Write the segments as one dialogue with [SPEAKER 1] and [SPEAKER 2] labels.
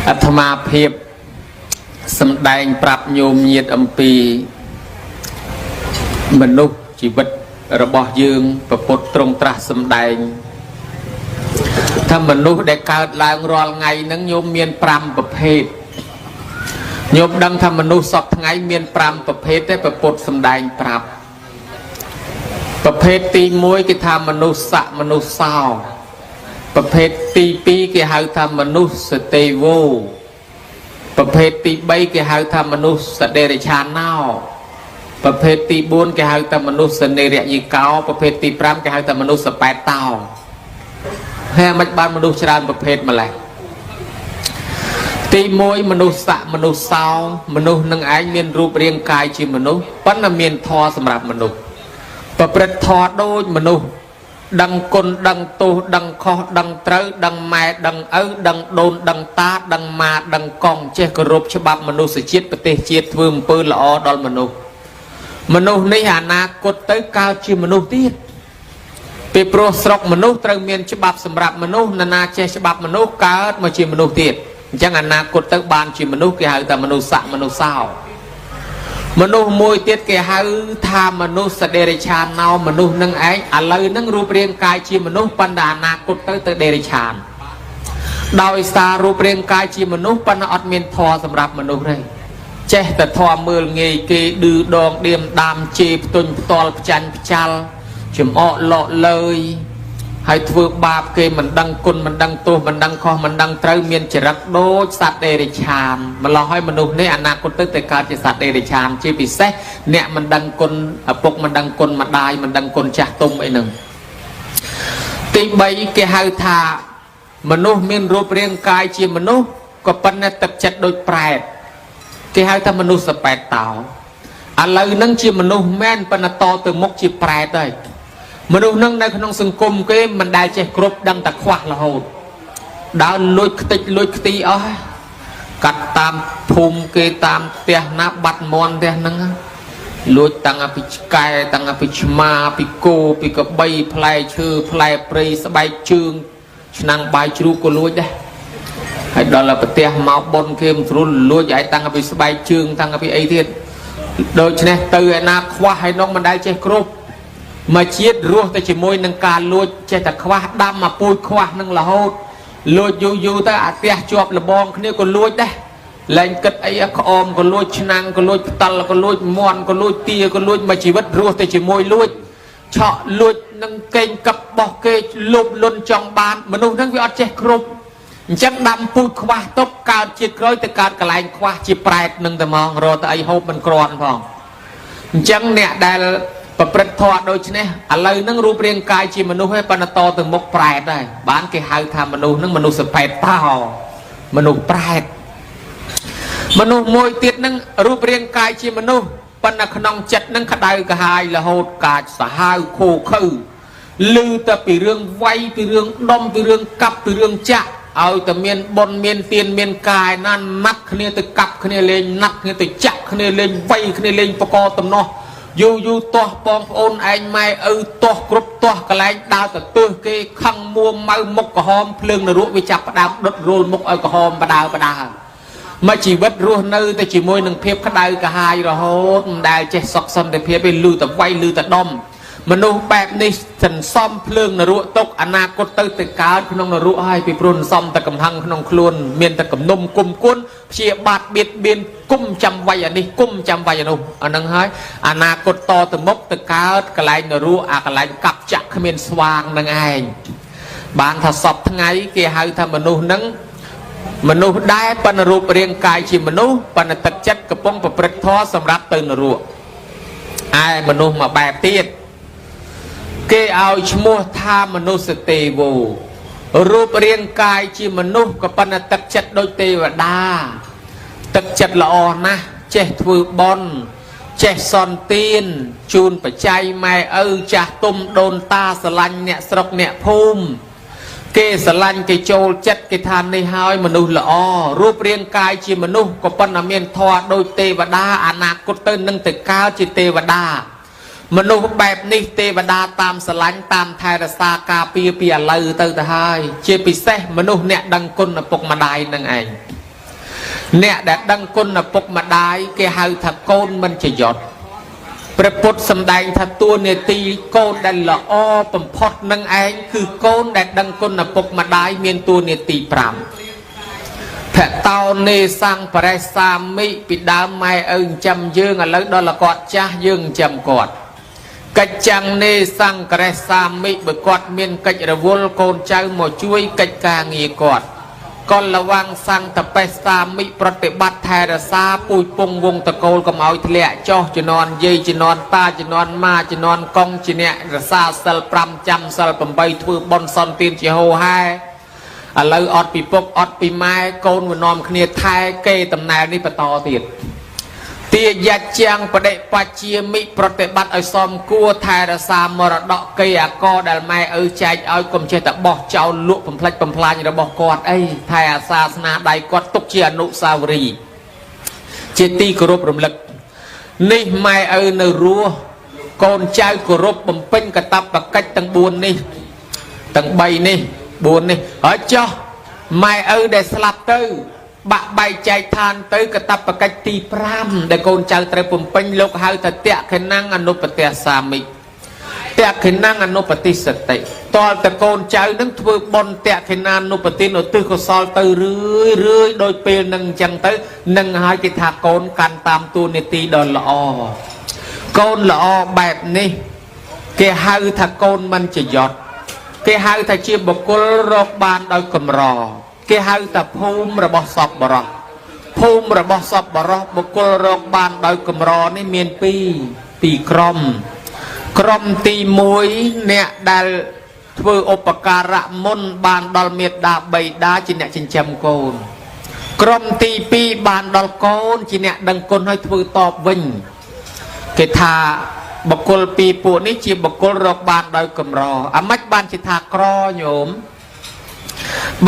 [SPEAKER 1] អាត្មាភាពសម្ដែងប្រាប់ញោមញាតិអំពីមនុស្សជីវិតរបស់យើងប្រពុតត្រង់ត្រាស់សម្ដែងថាមនុស្សដែលកើតឡើងរាល់ថ្ងៃហ្នឹងញោមមាន5ប្រភេទញោមដឹងថាមនុស្សសពថ្ងៃមាន5ប្រភេទទេប្រពុតសម្ដែងប្រាប់ប្រភេទទី1គេថាមនុស្សស័កមនុស្សសោប្រភេទទី2គេហៅថាមនុស្សសទេវោប្រភេទទី3គេហៅថាមនុស្សសដេរិឆាណោប្រភេទទី4គេហៅថាមនុស្សសនេរយិកោប្រភេទទី5គេហៅថាមនុស្សសបែតតោហើយមិនបានមនុស្សច្រើនប្រភេទម្ល៉េះទី1មនុស្សស័កមនុស្សសោមនុស្សនឹងឯងមានរូបរាងកាយជាមនុស្សប៉ុន្តែមានធម៌សម្រាប់មនុស្សប្រព្រឹត្តធម៌ដូចមនុស្សដឹងគុណដឹងទោសដឹងខុសដឹងត្រូវដឹងម៉ែដឹងឪដឹងដូនដឹងតាដឹងម៉ាដឹងកងចេះគោរពច្បាប់មនុស្សជាតិប្រទេសជាតិធ្វើអំពើល្អដល់មនុស្សនេះអនាគតទៅកើតជាមនុស្សទៀតពេលព្រោះស្រុកមនុស្សត្រូវមានច្បាប់សម្រាប់មនុស្សណាចេះច្បាប់មនុស្សកើតមកជាមនុស្សទៀតអញ្ចឹងអនាគតទៅបានជាមនុស្សគេហៅថាមនុស្សស័កមនុស្សសោមនុស្សមួយទៀតគេហៅថាមនុស្សសដេរិឆាណោមនុស្សនឹងឯងឥឡូវហ្នឹងរូបរាងកាយជាមនុស្សប៉ុន្តែអនាគតទៅដេរិឆានដោយសាររូបរាងកាយជាមនុស្សប៉ុន្តែអត់មានធម៌សម្រាប់មនុស្សទេចេះតែធម៌មើលងាយគេឌឺដងឌៀមដាមជេរផ្ទុញផ្ទាល់ផ្ចាញ់ផ្ចាល់ចំអកលក់លើយហើយធ្វើបាបគេមិនដឹងគុណមិនដឹងទោសមិនដឹងខុសមិនដឹងត្រូវមានចរិតដូចសត្វដេរិឆានម្ល៉េះហើយមនុស្សនេះអនាគតទៅកើតជាសត្វដេរិឆានជាពិសេសអ្នកមិនដឹងគុណឪពុកមិនដឹងគុណម្ដាយមិនដឹងគុណចាស់ទុំអីហ្នឹងទី3គេហៅថាមនុស្សមានរូបរាងកាយជាមនុស្សក៏ប៉ុន្តែទឹកចិត្តដូចប្រែតគេហៅថាមនុស្សសបែតតោឥឡូវហ្នឹងជាមនុស្សមែនប៉ុន្តែតទៅមុខជាប្រែតហើយមនុស្សនឹងនៅក្នុងសង្គមគេមិនដែលចេះគ្រប់ដឹងតែខ្វះរហូតដើរលួចខ្ទេចលួចខ្ទីអស់កាត់តាមភូមិគេតាមផ្ទះណាបាត់មន់ផ្ទះហ្នឹងលួចតាំងពីឆ្កែតាំងពីឆ្មាពីគោពីកបីផ្លែឈើផ្លែព្រៃស្បែកជើងឆ្នាំងបាយជ្រូកក៏លួចដែរហើយដល់ប្រទេសមកបុនគេមិនស្រួលលួចឲ្យតាំងពីស្បែកជើងតាំងពីអីទៀតដូច្នេះទៅឯណាខ្វះហើយនោះមិនដែលចេះគ្រប់មកជាតិរស់ទៅជាមួយនឹងការលួចចេះតែខ្វះដាំមកពូជខ្វះនឹងរហូតលួចយូរទៅអាផ្ទះជាប់លបងគ្នាក៏លួចដែរលែងគិតអីក្អមក៏លួចឆ្នាំងក៏លួចផ្តិលក៏លួចមន់ក៏លួចទាក៏លួចមកជីវិតរស់ទៅជាមួយលួចឆក់លួចនឹងកេងកັບបោះគេលុបលុនចង់បានមនុស្សហ្នឹងវាអត់ចេះគ្រប់អញ្ចឹងដាំពូជខ្វះទុកកើតជាតិក្រោយទៅកើតកន្លែងខ្វះជាប្រែតនឹងតែហ្មងរត់ទៅអីហូបមិនក្រាន់ផងអញ្ចឹងអ្នកដែលប្រព្រឹត្តធម៌ដូចនេះឥឡូវហ្នឹងរូបរាងកាយជាមនុស្សហើយប៉ុន្តែតទៅមុខប្រែតដែរបានគេហៅថាមនុស្សហ្នឹងមនុស្សសបែតតោមនុស្សប្រែតមនុស្សមួយទៀតហ្នឹងរូបរាងកាយជាមនុស្សប៉ុន្តែក្នុងចិត្តហ្នឹងក្តៅក្រហាយរហូតកាចសាហាវខូខើឮតែពីរឿងវាយពីរឿងដុំពីរឿងកាប់ពីរឿងចាក់ឲ្យតែមានបុណ្យមានទានមានកាយណាណាត់គ្នាទៅកាប់គ្នាលេងណាត់គ្នាទៅចាក់គ្នាលេងវាយគ្នាលេងបកតំណោះយូរទាស់បងប្អូនឯងម៉ែឪទាស់គ្រប់ទាស់កន្លែងដើរទៅទើសគេខឹងមួម៉ៅមុខក្រហមភ្លើងនរកវាចាប់ផ្ដើមដុតរោលមុខឲ្យក្រហមបដាមកជីវិតរស់នៅតែជាមួយនឹងភាពក្តៅក្រហាយរហូតមិនដែលចេះសុខសន្តិភាពឯលឺតែវាយលឺតែដុំមនុស្សបែបនេះសន្សំភ្លើងនរកទុកអនាគតទៅកើតក្នុងនរកហើយពីព្រោះសន្សំតែកំហឹងក្នុងខ្លួនមានតែគំនុំគុំគុណព្យាបាទបៀតបៀនគុំចាំវាយអានេះគុំចាំវាយអានោះអានឹងហើយអនាគតតទៅមុខទៅកើតកន្លែងនរកអាកន្លែងកាប់ចាក់គ្មានស្វាងនឹងឯងបានថាសពថ្ងៃគេហៅថាមនុស្សនឹងមនុស្សដែរប៉ុន្តែរូបរាងកាយជាមនុស្សប៉ុន្តែទឹកចិត្តកំពុងប្រព្រឹត្តធម៌សម្រាប់ទៅនរកឯមនុស្សមួយបែបទៀតគេឲ្យឈ្មោះថាមនុស្សទេវោរូបរាងកាយជាមនុស្សក៏ប៉ុន្តែទឹកចិត្តដូចទេវតាទឹកចិត្តល្អណាស់ចេះធ្វើបុណ្យចេះសន្តានជូនបច្ច័យម៉ែឪចាស់ទុំដូនតាស្រឡាញ់អ្នកស្រុកអ្នកភូមិគេស្រឡាញ់គេចូលចិត្តគេថានេះហើយមនុស្សល្អរូបរាងកាយជាមនុស្សក៏ប៉ុន្តែមានធម៌ដូចទេវតាអនាគតទៅនឹងទៅកើតជាទេវតាមនុស្សបែបនេះទេវតាតាមស្រឡាញ់តាមថែរក្សាការពារពីឥឡូវទៅហើយជាពិសេសមនុស្សអ្នកដឹងគុណឪពុកម្ដាយនឹងឯង nè đã đăng côn là bốc mà đái cái hai thật côn mình chỉ giọtประพุทธสำแดงทัตัวเนตีโกนได้ละอ้อปมพอดนังเองคือโกนได้ดังคนนปกมาได้เมียนตัวเนตีปรามแผลเตาเนสังปรายสามิปิดามไม่จำยืงอะไรดอลกอดจ้ายืงจำกอดกัจจังเนสังกระสามิบกอดเมียนกัจระวลโกนใจหมอช่วยกัจกางีกอดก่อนระวังสังตะเปสามิปฏิบัติแทนซาปุยปงวงตะโกลกับเอาทะเลจ่อจะนอนเยจะนอนตาจะนอนมาจะนอนกองจะเนี่ยซาสลปรำจำสลปมใบถือบอลซอนตีนจะโฮไฮอะไรอดปีปกอดปีไม้โกนวันนอมขณีไทยเกยตำนานนี่ปะตอติดเตียยัดจังประเดปัจเจียมิปฏิบัติเอาซอมกัวไทยซามรดกเกยกอดัลไม่ใจเอากลมเจตบอกเจ้าลุผมพลัดผมพลายระบอกกอดไอ้ไทยศาสนาใดกอดตุกเชียนุสาวรีเจตีกรุบรำลึกนี่ไม่ในรัวโกนใจกรุบผมเป็นกระตับกับกัจตั้งบุญนี่ตั้งใบนี่บุญนี่เฮ้ยจ้าไม่ได้สลับตื้อบะใบใจทานตื้อกระตับประกัตีพรำได้โกนใจเตรปุ่มเป็นโลกหายแต่เตะขึ้นนั่งอนุปเตสามิเตะขึ้นนั่งอนุปติสติตอนแต่โกนใจนั่งถือบนเตะขึ้นนั่งอนุปติโนตื้อก็ซอลตื้อเรื่อยโดยเปลนั่งจังตื้อนั่งหายกิธาโกนกันตามตัวในตีดอนละอโกนละอแบบนี้แกหายถ้าโกนมันจะหยดแกหายถ้าเชียบบุกโรคบานโดยกำรอแกหายแต่ภูมิระบบสอบบรอภูมิระบบสอบบรอบุกโรคบานโดยกำรอในเมียนปีกรมตีมวยเนี่ยได้ធ្វើឧបការៈមុនបានដល់មេដាបៃតាជាអ្នកចិញ្ចឹមកូនក្រុមទី2បានដល់កូនជាអ្នកដឹងគុណឲ្យធ្វើតបវិញគេថាបុគ្គលពីរពួកនេះជាបុគ្គលរកបានដោយកម្រអាម៉េចបានជាថាក្រញោម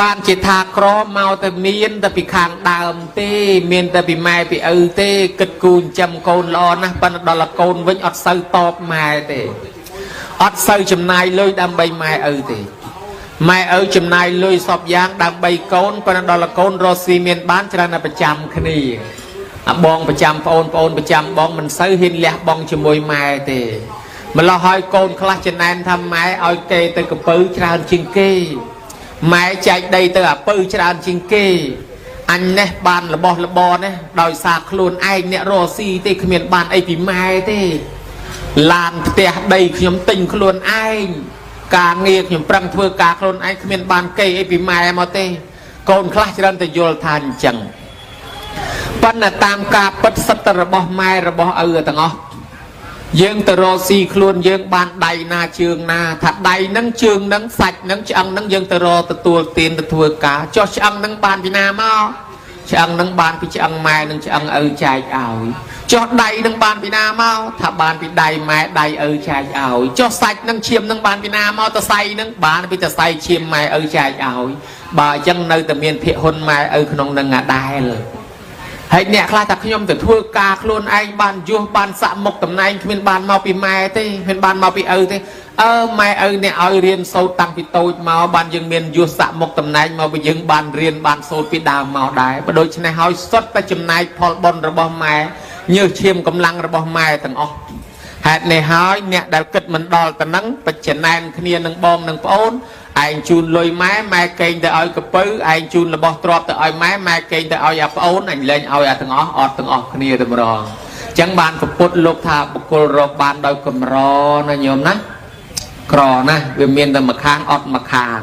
[SPEAKER 1] បានជាថាក្រមកតែមានតែពីខាងដើមទេមានតែពីម៉ែពីឪទេគិតគូចិញ្ចឹមកូនល្អណាស់ប៉ុន្តែដល់កូនវិញអត់សូវតបម៉ែទេអត់សូវចំណាយលុយដើម្បីម៉ែឪទេម៉ែឪចំណាយលុយសពយ៉ាងដើម្បីកូនប៉ុន្តែដល់កូនរស់ស៊ីមានបានច្រើនតែប្រចាំគ្នាបងប្រចាំប្អូនប្រចាំបងមិនសូវហ៊ានលះបងជាមួយម៉ែទេម្ល៉េះហើយកូនខ្លះចំណែនថាម៉ែឲ្យគេទៅកំពៅច្រើនជាងគេម៉ែចែកដីទៅអាពៅច្រើនជាងគេអញនេះបានរបស់របរនេះដោយសារខ្លួនឯងអ្នករស់ស៊ីទេគ្មានបានអីពីម៉ែទេឡានផ្ទះដីខ្ញុំទិញខ្លួនឯងការងារខ្ញុំប្រឹងធ្វើការខ្លួនឯងគ្មានបានគេអីពីម៉ែមកទេកូនខ្លះច្រើនតែយល់ថាអញ្ចឹងប៉ុន្តែតាមការពិតសិទ្ធិរបស់ម៉ែរបស់ឪទាំងអស់យើងទៅរកស៊ីខ្លួនយើងបានដៃណាជើងណាថាដៃនឹងជើងនឹងសាច់នឹងឆ្អឹងនឹងយើងទៅរកទទួលទានទៅធ្វើការចុះឆ្អឹងនឹងបានពីណាមកឆ្អឹងនឹងបានពីឆ្អឹងម៉ែនិងឆ្អឹងឪចែកឲ្យចុះដៃនឹងបានពីណាមកថាបានពីដៃម៉ែដៃឪចែកឲ្យចុះសាច់នឹងឈាមនឹងបានពីណាមកតសៃនឹងបានពីតសៃឈាមម៉ែឪចែកឲ្យបើអញ្ចឹងនៅតែមានភិហ៊ុនម៉ែឪក្នុងនឹងអាដែលហើយអ្នកខ្លះថាខ្ញុំទៅធ្វើការខ្លួនឯងបានយុះបានសាក់មុខតំណែងគ្មានបានមកពីម៉ែទេគ្មានបានមកពីឪទេម៉ែឪអ្នកឲ្យរៀនសូត្រតាំងពីតូចមកបានយើងមានយុះសាក់មុខតំណែងមកពីយើងបានរៀនបានសូត្រពីដើមមកដែរបើដូច្នេះហើយសុទ្ធតែចំណាយផលបុណ្យរបស់ម៉ែញើសឈាមកម្លាំងរបស់ម៉ែទាំងអស់ហេតុនេះហើយអ្នកដែលគិតមិនដល់ទៅនឹងបច្ចណែនគ្នានឹងបងនឹងប្អូនឯងជូនលុយម៉ែកេងទៅឲ្យកពៅឯងជូនរបស់ទ្រព្យទៅឲ្យម៉ែកេងទៅឲ្យអាប្អូនអញលែងឲ្យអាទាំងអស់អត់ទាំងអស់គ្នាតែម្ដងអញ្ចឹងបានពុទ្ធលោកថាបុគ្គលរកបានដោយកម្រណាញោមណាក្រណាវាមានតែម្ខាងអត់ម្ខាង